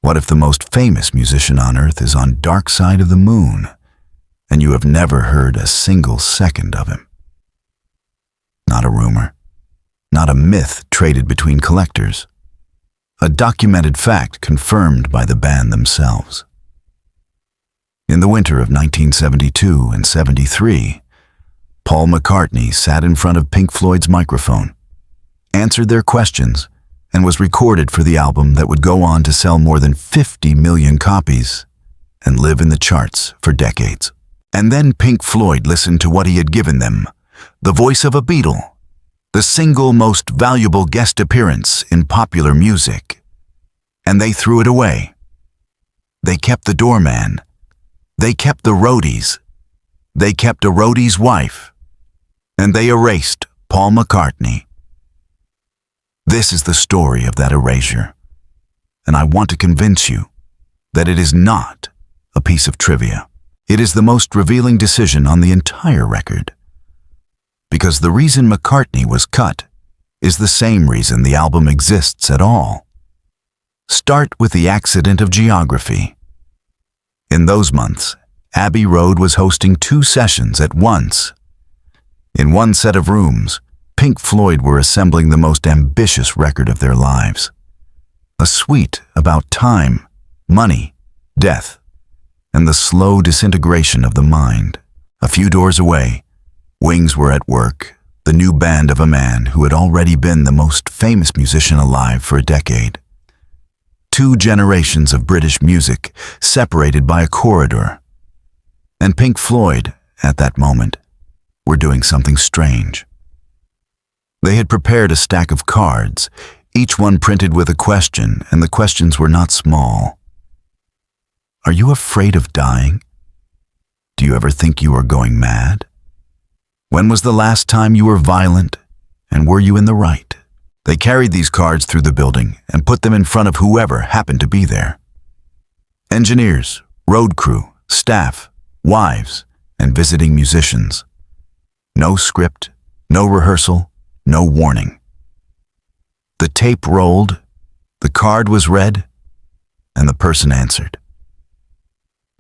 What if the most famous musician on earth is on dark side of the moon, and you have never heard a single second of him? Not a rumor, not a myth traded between collectors, a documented fact confirmed by the band themselves. In the winter of 1972 and 73, Paul McCartney sat in front of Pink Floyd's microphone, answered their questions, and was recorded for the album that would go on to sell more than 50 million copies and live in the charts for decades. And then Pink Floyd listened to what he had given them, the voice of a Beatle, the single most valuable guest appearance in popular music. And they threw it away. They kept the doorman. They kept the roadies. They kept a roadie's wife. And they erased Paul McCartney. This is the story of that erasure, and I want to convince you that it is not a piece of trivia. It is the most revealing decision on the entire record. Because the reason McCartney was cut is the same reason the album exists at all. Start with the accident of geography. In those months, Abbey Road was hosting 2 sessions at once. In one set of rooms, Pink Floyd were assembling the most ambitious record of their lives. A suite about time, money, death, and the slow disintegration of the mind. A few doors away, Wings were at work, the new band of a man who had already been the most famous musician alive for a decade. 2 generations of British music separated by a corridor. And Pink Floyd, at that moment, were doing something strange. They had prepared a stack of cards, each one printed with a question, and the questions were not small. Are you afraid of dying? Do you ever think you are going mad? When was the last time you were violent, and were you in the right? They carried these cards through the building and put them in front of whoever happened to be there. Engineers, road crew, staff, wives, and visiting musicians. No script, no rehearsal, no warning. The tape rolled, the card was read, and the person answered.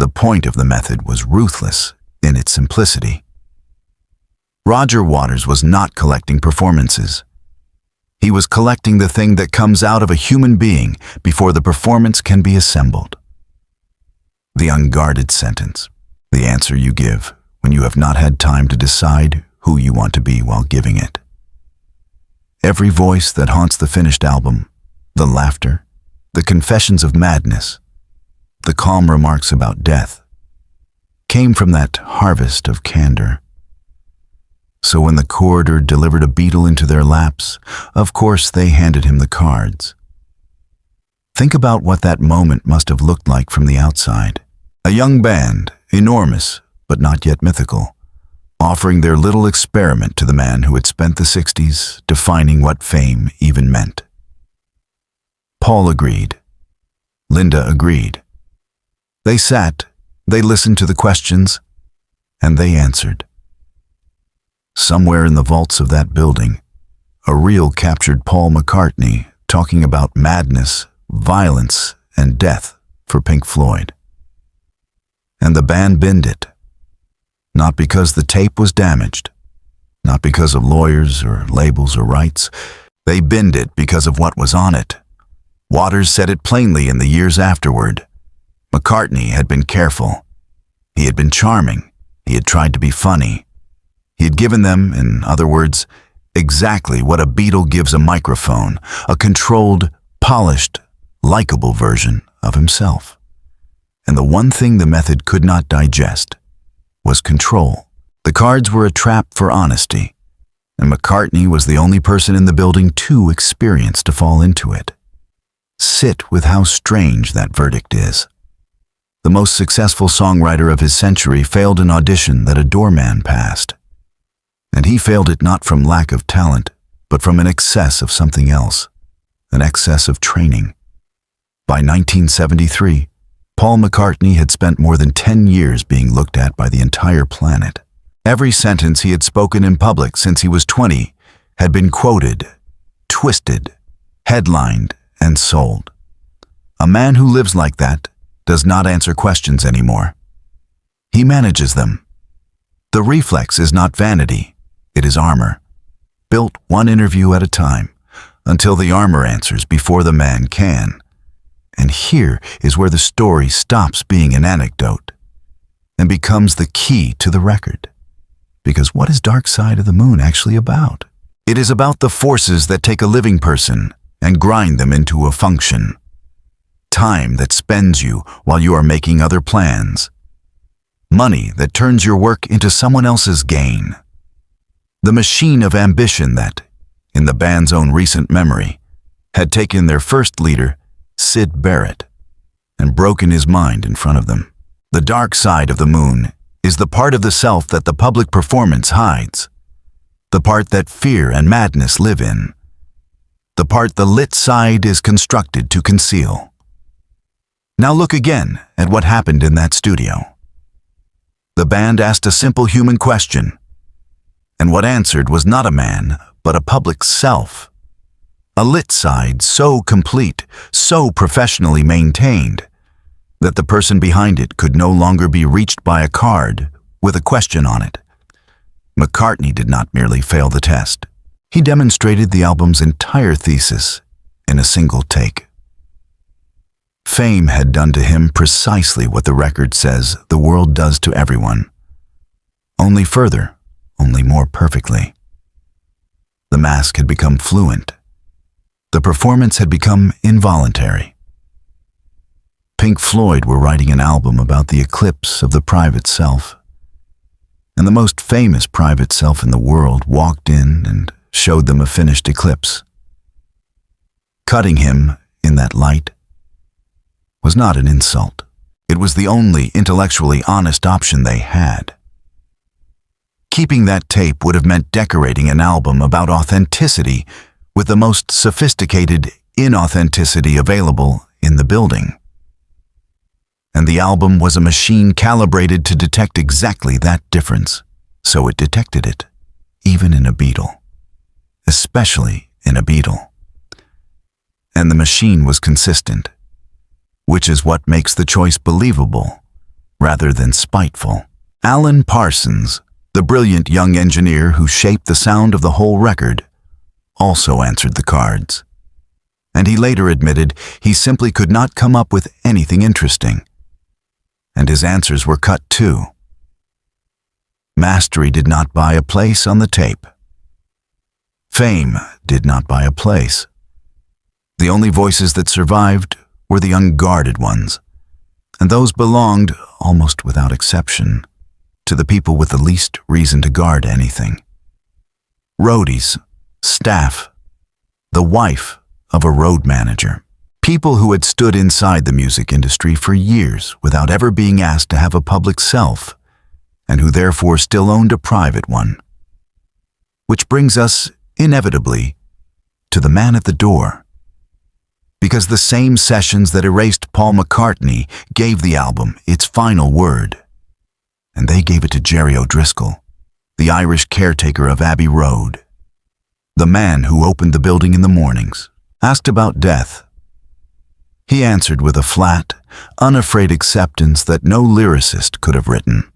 The point of the method was ruthless in its simplicity. Roger Waters was not collecting performances. He was collecting the thing that comes out of a human being before the performance can be assembled. The unguarded sentence, the answer you give when you have not had time to decide who you want to be while giving it. Every voice that haunts the finished album, the laughter, the confessions of madness, the calm remarks about death, came from that harvest of candor. So when the corridor delivered a Beatle into their laps, of course they handed him the cards. Think about what that moment must have looked like from the outside. A young band, enormous but not yet mythical, offering their little experiment to the man who had spent the 60s defining what fame even meant. Paul agreed. Linda agreed. They sat, they listened to the questions, and they answered. Somewhere in the vaults of that building, a reel captured Paul McCartney talking about madness, violence, and death for Pink Floyd. And the band binned it. Not because the tape was damaged, not because of lawyers or labels or rights. They binned it because of what was on it. Waters said it plainly in the years afterward. McCartney had been careful. He had been charming. He had tried to be funny. He had given them, in other words, exactly what a Beatle gives a microphone, a controlled, polished, likable version of himself. And the one thing the method could not digest was control. The cards were a trap for honesty, and McCartney was the only person in the building too experienced to fall into it. Sit with how strange that verdict is. The most successful songwriter of his century failed an audition that a doorman passed. And he failed it not from lack of talent, but from an excess of something else, an excess of training. By 1973, Paul McCartney had spent more than 10 years being looked at by the entire planet. Every sentence he had spoken in public since he was 20 had been quoted, twisted, headlined, and sold. A man who lives like that does not answer questions anymore. He manages them. The reflex is not vanity, it is armor, built one interview at a time, until the armor answers before the man can. And here is where the story stops being an anecdote and becomes the key to the record. Because what is Dark Side of the Moon actually about? It is about the forces that take a living person and grind them into a function. Time that spends you while you are making other plans. Money that turns your work into someone else's gain. The machine of ambition that, in the band's own recent memory, had taken their first leader, Syd Barrett, and broken his mind in front of them. The dark side of the moon is the part of the self that the public performance hides, the part that fear and madness live in, the part the lit side is constructed to conceal. Now look again at what happened in that studio. The band asked a simple human question, and what answered was not a man, but a public self. A lit side so complete, so professionally maintained, that the person behind it could no longer be reached by a card with a question on it. McCartney did not merely fail the test. He demonstrated the album's entire thesis in a single take. Fame had done to him precisely what the record says the world does to everyone. Only further, only more perfectly. The mask had become fluent. The performance had become involuntary. Pink Floyd were writing an album about the eclipse of the private self. And the most famous private self in the world walked in and showed them a finished eclipse. Cutting him in that light was not an insult. It was the only intellectually honest option they had. Keeping that tape would have meant decorating an album about authenticity with the most sophisticated inauthenticity available in the building. And the album was a machine calibrated to detect exactly that difference, so it detected it, even in a Beatle, especially in a Beatle. And the machine was consistent, which is what makes the choice believable rather than spiteful. Alan Parsons, the brilliant young engineer who shaped the sound of the whole record, also answered the cards. And he later admitted he simply could not come up with anything interesting. And his answers were cut too. Mastery did not buy a place on the tape. Fame did not buy a place. The only voices that survived were the unguarded ones, and those belonged, almost without exception, to the people with the least reason to guard anything. Roadies, staff, the wife of a road manager. People who had stood inside the music industry for years without ever being asked to have a public self, and who therefore still owned a private one. Which brings us, inevitably, to the man at the door. Because the same sessions that erased Paul McCartney gave the album its final word. And they gave it to Jerry O'Driscoll, the Irish caretaker of Abbey Road. The man who opened the building in the mornings, asked about death. He answered with a flat, unafraid acceptance that no lyricist could have written.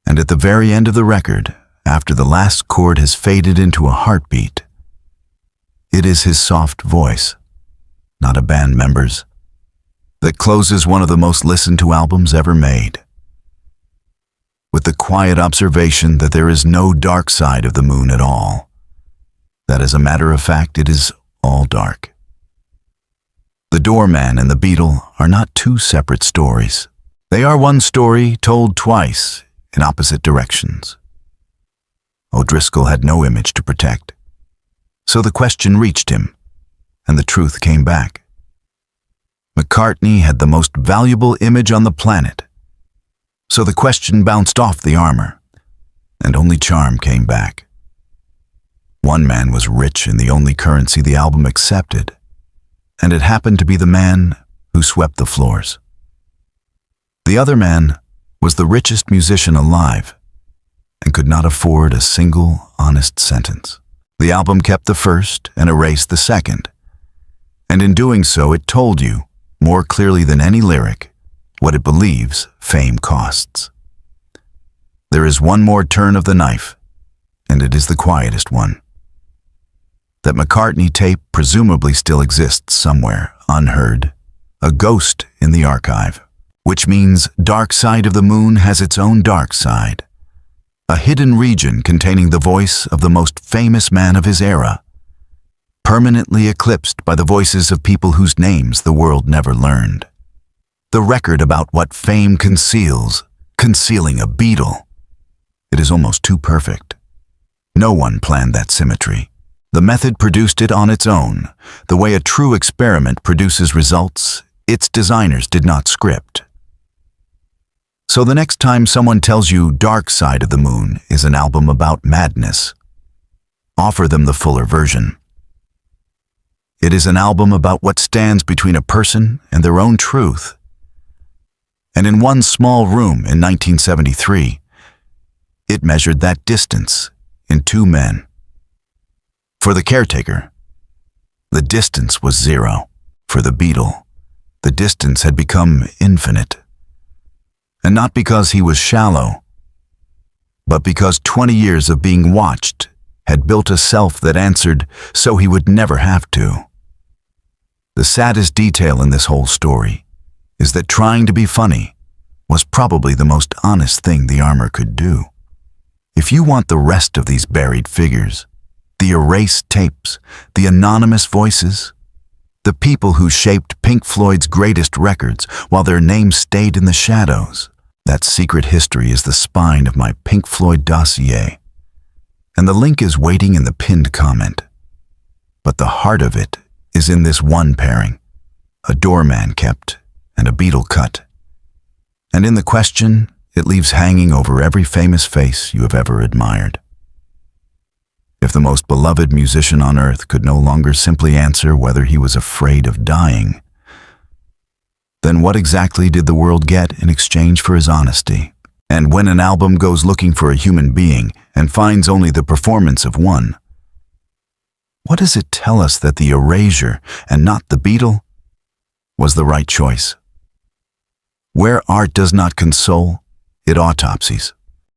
And at the very end of the record, after the last chord has faded into a heartbeat, it is his soft voice, not a band member's, that closes one of the most listened to albums ever made. With the quiet observation that there is no dark side of the moon at all. That as a matter of fact, it is all dark. The Doorman and the Beatle are not two separate stories. They are one story told twice in opposite directions. O'Driscoll had no image to protect. So the question reached him, and the truth came back. McCartney had the most valuable image on the planet. So the question bounced off the armor, and only charm came back. One man was rich in the only currency the album accepted, and it happened to be the man who swept the floors. The other man was the richest musician alive and could not afford a single honest sentence. The album kept the first and erased the second, and in doing so it told you more clearly than any lyric, what it believes fame costs. There is one more turn of the knife, and it is the quietest one. That McCartney tape presumably still exists somewhere, unheard, a ghost in the archive, which means Dark Side of the Moon has its own dark side, a hidden region containing the voice of the most famous man of his era, permanently eclipsed by the voices of people whose names the world never learned. The record about what fame conceals, concealing a Beatle. It is almost too perfect. No one planned that symmetry. The method produced it on its own. The way a true experiment produces results, its designers did not script. So the next time someone tells you Dark Side of the Moon is an album about madness, offer them the fuller version. It is an album about what stands between a person and their own truth. And in one small room in 1973, it measured that distance in 2 men. For the caretaker, the distance was 0. For the Beatle, the distance had become infinite. And not because he was shallow, but because 20 years of being watched had built a self that answered so he would never have to. The saddest detail in this whole story is that trying to be funny was probably the most honest thing the armor could do. If you want the rest of these buried figures, the erased tapes, the anonymous voices, the people who shaped Pink Floyd's greatest records while their names stayed in the shadows, that secret history is the spine of my Pink Floyd dossier. And the link is waiting in the pinned comment. But the heart of it is in this one pairing, a doorman kept and a Beatle cut. And in the question, it leaves hanging over every famous face you have ever admired. If the most beloved musician on earth could no longer simply answer whether he was afraid of dying, then what exactly did the world get in exchange for his honesty? And when an album goes looking for a human being and finds only the performance of one, what does it tell us that the erasure, and not the Beatle, was the right choice? Where art does not console, it autopsies.